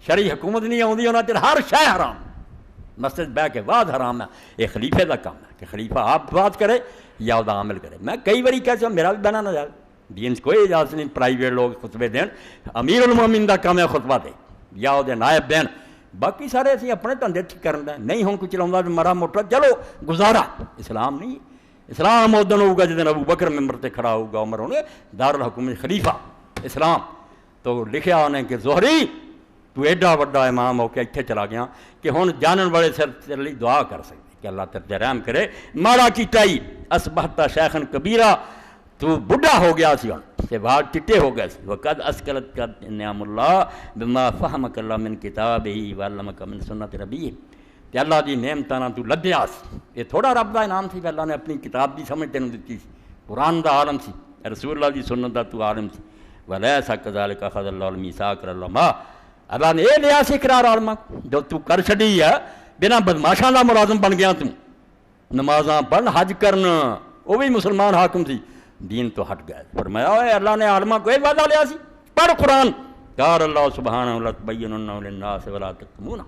شرعی حکومت نہیں آتی انہاں چر ہر شے حرام، مسجد بہ کے بعد حرام ہے. یہ خلیفے کا کام ہے کہ خلیفہ آپ بات کرے یا وہ عمل کرے. میں کئی باری کہتا ہوں میرا بھی بہنا نہ جائے، دین کوئی اجازت نہیں پرائیویٹ لوگ خطبے دین، امیر المومنین دا کام ہے خطبہ دے یا وہ نائب دین، باقی سارے اسی اپنے دھندے ٹھیک کرن دیں. نہیں ہوں کوئی چلاؤں مرا موٹا چلو گزارا، اسلام نہیں. اسلام ادن ہوگا جدن ابو بکر ممبر تے کھڑا ہوگا، عمر ہونے دارالحکومت خلیفہ اسلام. تو لکھیا انہیں کہ زہری تو ایڈا وڈا امام ہو کے اتنے چلا گیا کہ ہن جانن والے سر تیرے لیے دعا کر سکتے کہ اللہ تیرے رحم کرے. ماڑا کیتا ہی اصبحت شیخن کبیرہ، تو بڑھا ہو گیا سی ہن تے بال چٹے ہو گئے سی. وقد اسکلت کا نعم اللہ بما فہمک اللہ من کتابہ وعلمک من سنت ربیہ. تے اللہ دی نعمتاں نال تو لدیا سی. یہ تھوڑا رب دا انعام سی کہ اللہ نے اپنی کتاب دی سمجھ تینوں دتی سی، قرآن دا عالم سی، رسول اللہ دی سنت دا تو عالم سی. ولیس کذالک اخذ اللہ المیثاق العلماء، اللہ نے یہ لیا سی اقرار عالمہ جو تو کر چھڑی ہے. بنا بدماشاں دا ملازم بن گیا تو، نمازاں پڑھ حج کرن، وہ بھی مسلمان حاکم سی، دین تو ہٹ گئے. فرمایا اے اللہ نے عالمہ کو ایک وعدہ لیا سی، پڑھ قرآن. قال اللہ سبحانہ لتبیننہ للناس ولا تکتمونہ.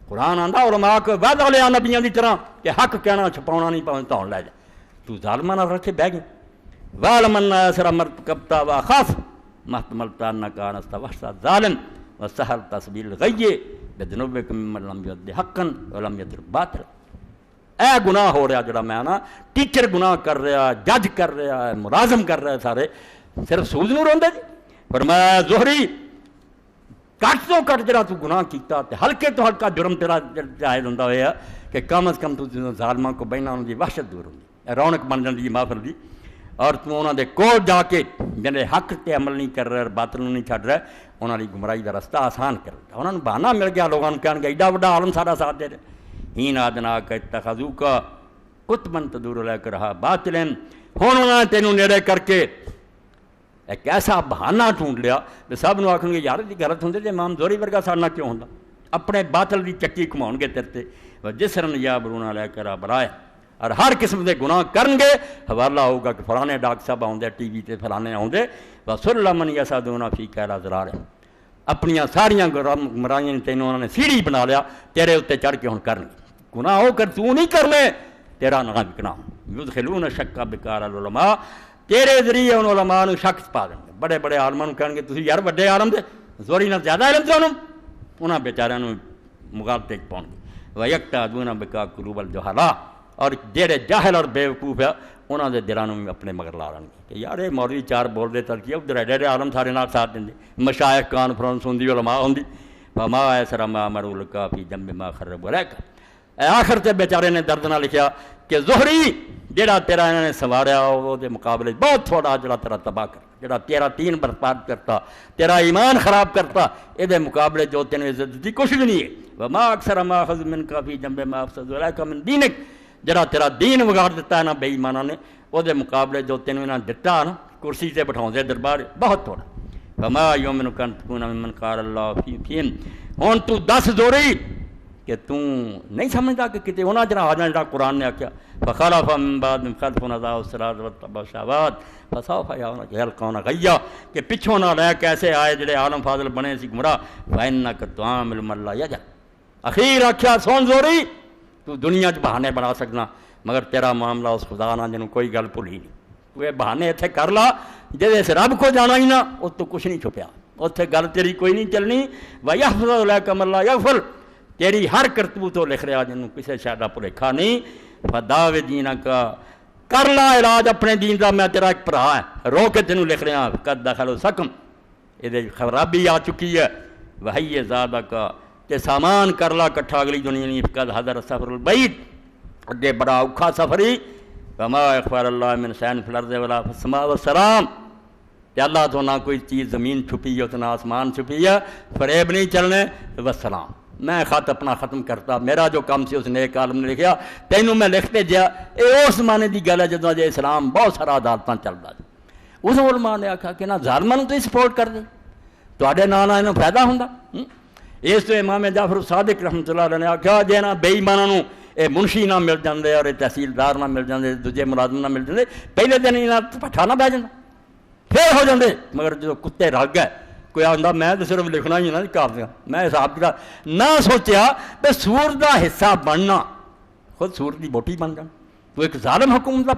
قرآن آندا علماء کو وعدہ لیا نبیاں دی طرح کہ حق کہنا چھپاؤنا نہیں پاؤں تو لے جا. تو ظالمانہ رکھے بہ گئے. وَعْلَمْ أَنَّ أَسْرَ مَرْتَكَبْتَ وَأَخَافُ مَا احْتَمَلْتَ أَنَّكَ أَنَسْتَ وَحْشَ ظَالِمٍ وَسَهَلْتَ سَبِيلَ الْغَيِّ بِذُنُوبِكَ مِمَّنْ لَمْ يُؤَدِّ حَقًّا وَلَمْ يَتْرُكْ باطِلًا. اے گناہ ہو رہا جڑا میں نا ٹیچر گناہ کر رہا، جج کر رہا ہے، ملازم کر رہا ہے، سارے صرف سود نوں روندے جی. فرمایا زہری کٹ تو کٹ جڑا تو گناہ کیتا تے ہلکے تو ہلکا جرم تیرا جائز ہوندا ہویا کہ کم از کم تو ظالماں کو بہنا انہاں دی وحشت دور ہوندی، رونق بن جاندی محفل دی. اور تو انہاں دے کول جا کے جڑے حق تے عمل نہیں کر رہے، باطل نہیں چھڈ رہے، انہاں دی گمراہی دا رستہ آسان کر دتا. انہاں نوں بہانہ مل گیا، لوگاں نوں کہن گے ایڈا وڈا عالم سارا ساتھ دے رہے. ہین ادناک اتخذوک قطبا تدور الیک رہا باطلا. ہن انہاں نے تینوں نیڑے کر کے ایک ایسا بہانہ ڈھونڈ لیا کہ سب نوں آکھن گے یار یہ غلط ہوندے تے امام زہری ورگا ساڈا کیوں ہوندا. اپنے باطل دی چکی گھماؤن گے تیرے تے جسرن یا برون الیک رہا برائے. اور ہر قسم دے گناہ کرن گے، حوالہ ہوگا کہ فلانے ڈاکٹر صاحب آؤندے ٹی وی تے، فلانے آؤندے وَسُلَّمًا يَسْعَدُونَ فِي كَيْلَ ذِرَارٍ. اپنیاں ساریاں گمراہیاں نے تینوں انہوں نے سیڑھی بنا لیا تیرے اتنے چڑھ کے ہن کرن گے. گناہ ہو کر تو نہیں کرنے، تیرا نہ بکنا. یدخلون شک بکار العلماء، تیرے ذریعے ان علماء نو شک پا دیں گے. بڑے بڑے عالماں کہن گے تسی یار بڑے عالم دے زہری نال زیادہ علم تے انہاں بیچاریاں نو مغالطے پاؤن گے. وَيَقْتَعْدُونَ بِكَا قُلُوبَ الْجُهَلَاء، اور جہے جاہل اور بیوقوف ہے انہاں دے دلاں نوں اپنے مگر لا لین گے کہ یار یہ مولوی چار بول دے ترقی ادھر ایڈے ایڈے عالم سارے نال ساتھ دیں. مشائخ کانفرنس ہوندی، علماء ہوندی. فما ایسر ما امروا لك فی جنب ما خربوا لك. آخر تے بیچارے نے درد نہ لکھیا کہ زہری جڑا تیرا انہوں نے سواریا وہ دے مقابلے بہت تھوڑا جڑا تیرا تباہ کر، جڑا تیرا تین برباد کرتا، تیرا ایمان خراب کرتا، یہ دے مقابلے جو تینوں عزت دی کچھ بھی نہیں ہے. وما اکثر ما اخذ منک فی جنب ما افسد لك من دینک، جڑا تیرا دین بگاڑ دیتا ہے نا بے ایمانہ نے، وہ دے مقابلے جو تینوں انہوں نے دتا نا کرسی سے بٹھاؤں دے دربار بہت تھوڑا. وما یؤمنک ان تکون ممن قال اللہ فیہم. ہن تو دس زہری کہ توں نہیں سمجھدا کہ کتے انہاں جڑا آجنا جڑا قرآن نے آکھیا فخلف من بعدہم خلف اضاعوا الصلاۃ واتبعوا الشہوات فسوف یلقون غیا، کہ پچھوں نہ لے کے ایسے آئے جڑے عالم فاضل بنے سی گمراہ. فإنک تعامل من لا یجہل. اخیر آکھیا سن زہری تو دنیا چ بہانے بنا سکنا مگر تیرا معاملہ اس خدا نہ جنوں کوئی گل بھولی نہیں. تو یہ بہانے اتنے کر لا جہدے اس رب کو جانا ہی نہ اس تو کچھ نہیں چھپیا، اتنے گل تیری کوئی نہیں چلنی. وَيَحْفَظُ لَكَ مَن لَا يَغْفَلُ، تیری ہر کرتوت وہ لکھ رہا جنوں کسی شے دا بھلیکھا نہیں. فَدَاوِ دِینَکَ، کر لا علاج اپنے دین دا، میں تیرا ایک بھرا ہے رو کے تینوں لکھ رہا. قد دخلوا سقم، یہ خرابی آ چکی ہے. وَهَيِّ زَادَكَ، کہ سامان کر لا کٹھا اگلی دنیا نہیں. قد حضر سفر البعید، اگے بڑا اوکھا سفری. وما اخبار اللہ من شیء فی الارض ولا فی السماء والسلام، کہ اللہ تو نہ کوئی چیز زمین چھپی ہے تو نہ آسمان چھپی ہے. فریب نہیں چلنے. والسلام، میں خط اپنا ختم کرتا، میرا جو کام سی اس نیک عالم نے لکھیا تینوں میں لکھتے جا. یہ اس زمانے کی گل ہے جدوں جے اسلام بہت سارا عدالتاں چلتا. اس علماء نے آکھا کہ نہ ظالماں نوں تسی سپورٹ کر دے، تواڈے نال انہوں فائدہ ہوندا. اس تو امام جعفر صادق رحمۃ اللہ علیہ نے آکھا جے نہ بے ایماناں نوں اے منشی نہ مل جاندے اور تحصیلدار نہ مل جاندے، دوجے ملازم نہ مل جاندے، پہلے دن انہاں پٹھا نہ بہ جاندا، پھر ہو جاندے. مگر جو کتے رل گئے، کوئی آتا میں تو صرف لکھنا ہی نا کافی میں حساب کتاب نہ سوچیا کہ سور دا حصہ بننا خود سور دی بوٹی بن جان تو ایک ظالم حکومت کا